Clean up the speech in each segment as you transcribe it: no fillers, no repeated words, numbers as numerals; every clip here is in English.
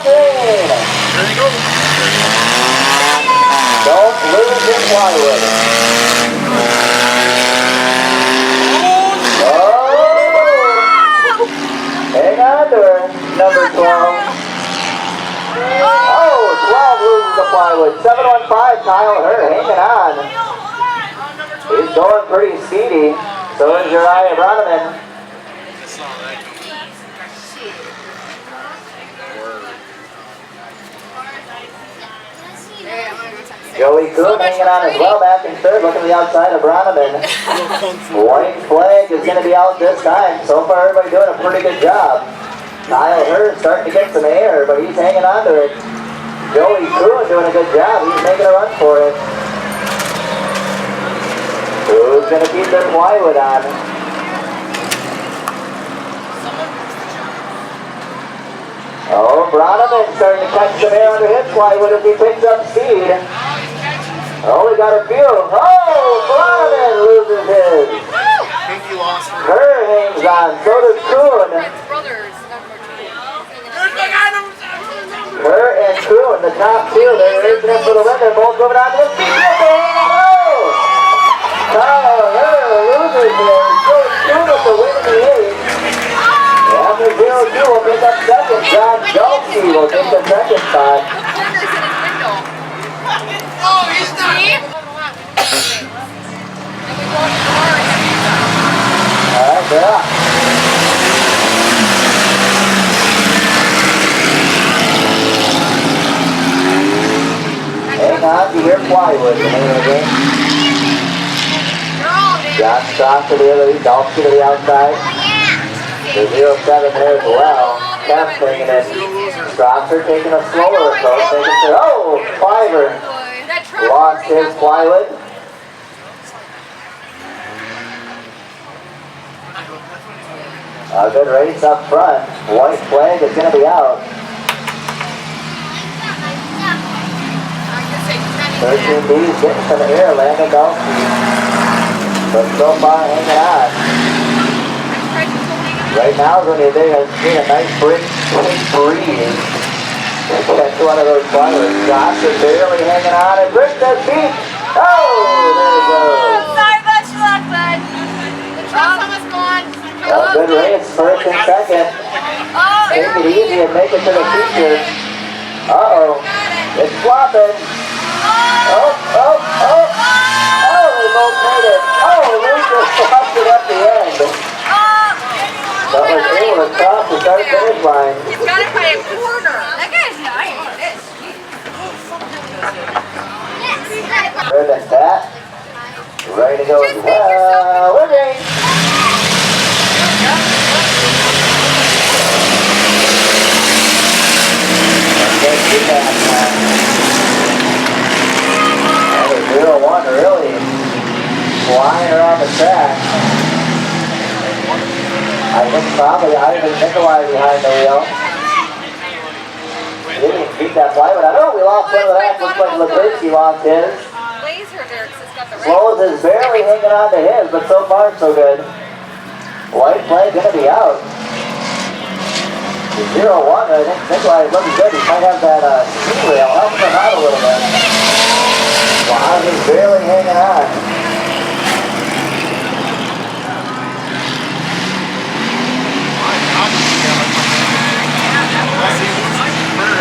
green. There you go. Don't lose your plywood. Oh! Hang on to her, number 12. Oh, 12 loses the plywood. 715, Kyle Hurt hanging on. He's going pretty speedy. So is Uriah Broneman. Joey Kuhn hanging on as well, back in third, looking to the outside of Broneman. White flag is going to be out this time. So far, everybody doing a pretty good job. Kyle Hurd starting to get some air, but he's hanging on to it. Joey Kuhn doing a good job. He's making a run for it. Who's going to keep their plywood on? Oh, Broneman starting to catch some air under his plywood as he picks up speed. Oh, we got a few. Oh, Broneman loses his. Hurd hangs on. So does Kuhn. Hurd and Kuhn, the top two, they're racing in for the win. They're both moving on to the speed. Oh! Kyle Hurd loses his. So Kuhn with the win in the eighth. After 0-2 will pick up second. John Jolke will take the second spot. Oh, he's not. Alright, they're up. Hang on to your plywood, the name of the game. John Strauss to the other, Jolke to the outside. The 0-7 there as well. Kemp taking it. Strasser taking a slower approach. Oh, Fiver lost his plywood. A good race up front. White flag is going to be out. 13B's getting some air, Landon Dalton. But so far hanging on. Right now, when you're there, seeing a nice breeze. Catch one of those flowers. Josh is barely hanging on and Brick does beat. Oh, there he goes. Sorry about your luck, bud. The truck's almost gone. A good race, first and second. Take it easy and make it to the future. Uh-oh. It's flopping. Oh, they both made it. Oh, Luther flopped it up the end. That was able to cross the start finish line. He's got it by a quarter. That guy's nice. Better than that. Ready to go as well. We're ready. Let's get that time. Another 0-1 really flying around the track. I think probably Ivan Nikolai behind the wheel. He didn't beat that plywood. I know we lost one of the back. Looks like Legursky lost his. Slows is barely hanging on to his, but so far so good. White flag gonna be out. 0-1, I think Nikolai is looking good. He might have that ski rail helping him out a little bit. Wow, he's barely hanging on.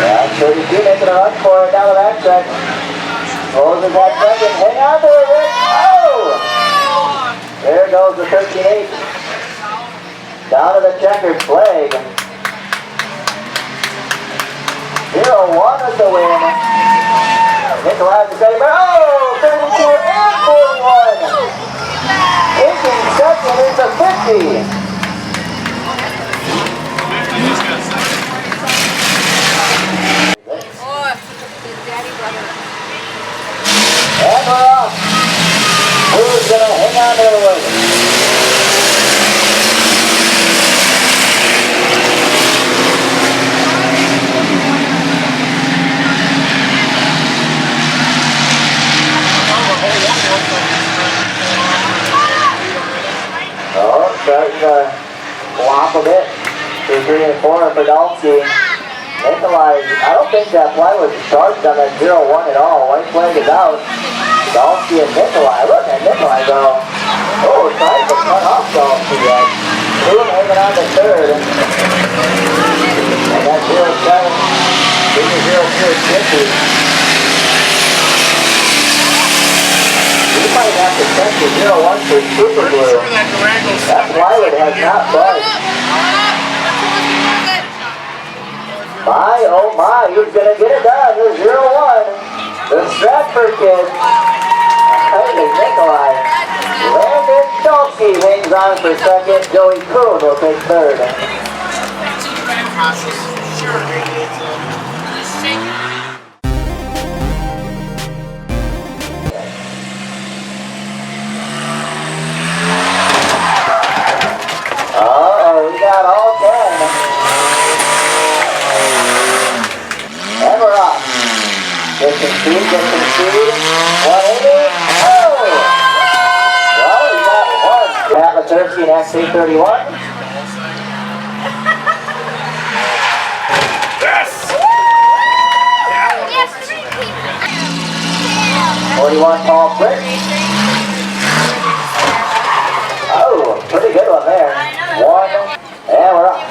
Yeah, so you keep making a run for it down the backtrack. Closes that second. Hang on to it, Rick. Oh! There goes the 13-8. Down to the checkered flag. 0-1 is the win. Nikolai is ready. Oh! 32 and 41. Taking second is the 50. And we're off. Who's going to hang on to the wagon? Oh, starting to flop a bit. 2, 3, and 4 for Dalsky. Nikolai, I don't think that Plywood charged on that 0-1 at all. White flag is out. Dalsky and Nikolai. Look at Nikolai go. Oh, trying to cut off Dalsky yet. Two hanging on to third. And that 0-7. Junior 0-2 is 50. We might have to check the 0-1 for super glue. That Plywood has not budged. My, oh my, he's gonna get it done. The 0-1. The Stratford kid. Hey, Nikolai. Landon Dalsky hangs on for second. Joey Kroon will take third. Oh, we got all 10. And we're off. Get some speed, get some speed. 180. Oh! Well, we got one. Pat Latursky and XC31. Yes! 41 Paul Fritz. Oh, pretty good one there. One. And we're off.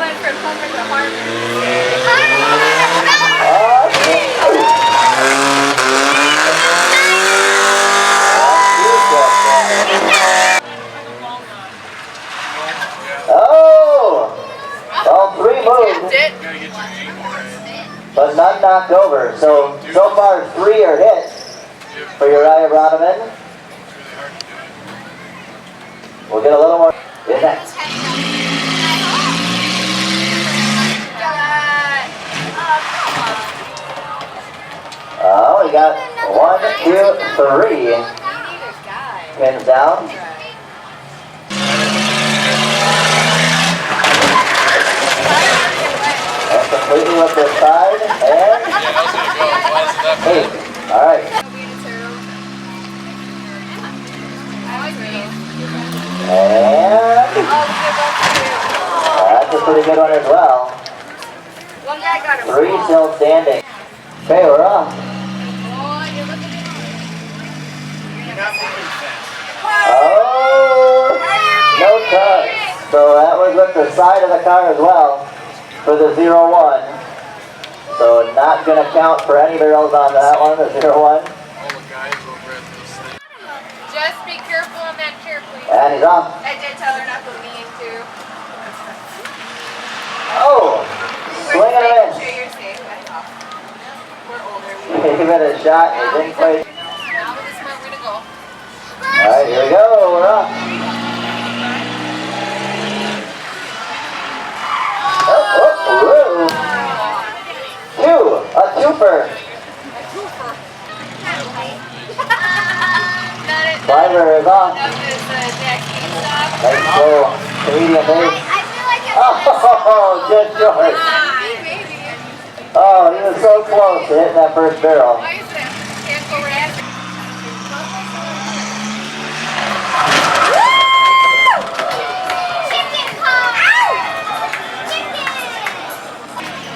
But none knocked over. So far 3 are hit for Uriah Broneman. We'll get a little more in that. Oh, we got 1, 2, 3 pins down. Completely with the side and 8. All right. And that's a pretty good one as well. 3 still standing. Okay, we're off. Oh, no touch. So that was with the side of the car as well. For the 0-1. So not going to count for any barrels on that one, the 0-1. Just be careful on that chair, please. And he's off. I did tell her not to lean too. Oh! Swinging it in. Make sure you're safe. We're older. Gave it a shot and it didn't quite. Now this is where we're going to go. Alright, here we go. We're off. Woo! 2, a twofer. Driver is off. Nice little Canadian base. Oh, just short. Oh, he was so close to hitting that first barrel.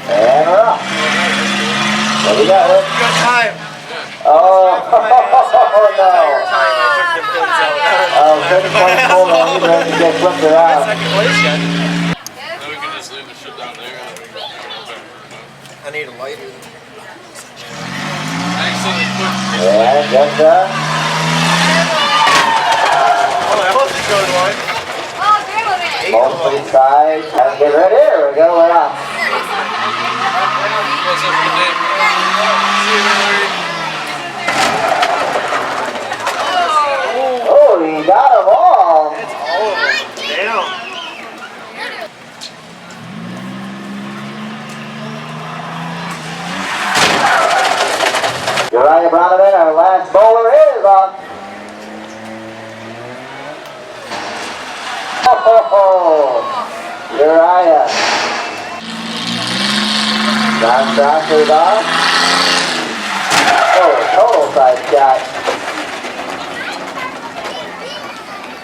And we're off. What do we got, Rick? Good time. Oh, no. Oh, 6 points hold on. He's ready to get flipped around. Second place yet. Then we can just leave the shit down there. I need a lighter. Actually, And just Oh, that was a good one. mostly side. And get ready. Here we go. We're off. Oh, he got them all. That's all of them. Damn. Uriah Broneman, our last bowler, is off. Oh, Uriah. John Strasser's off.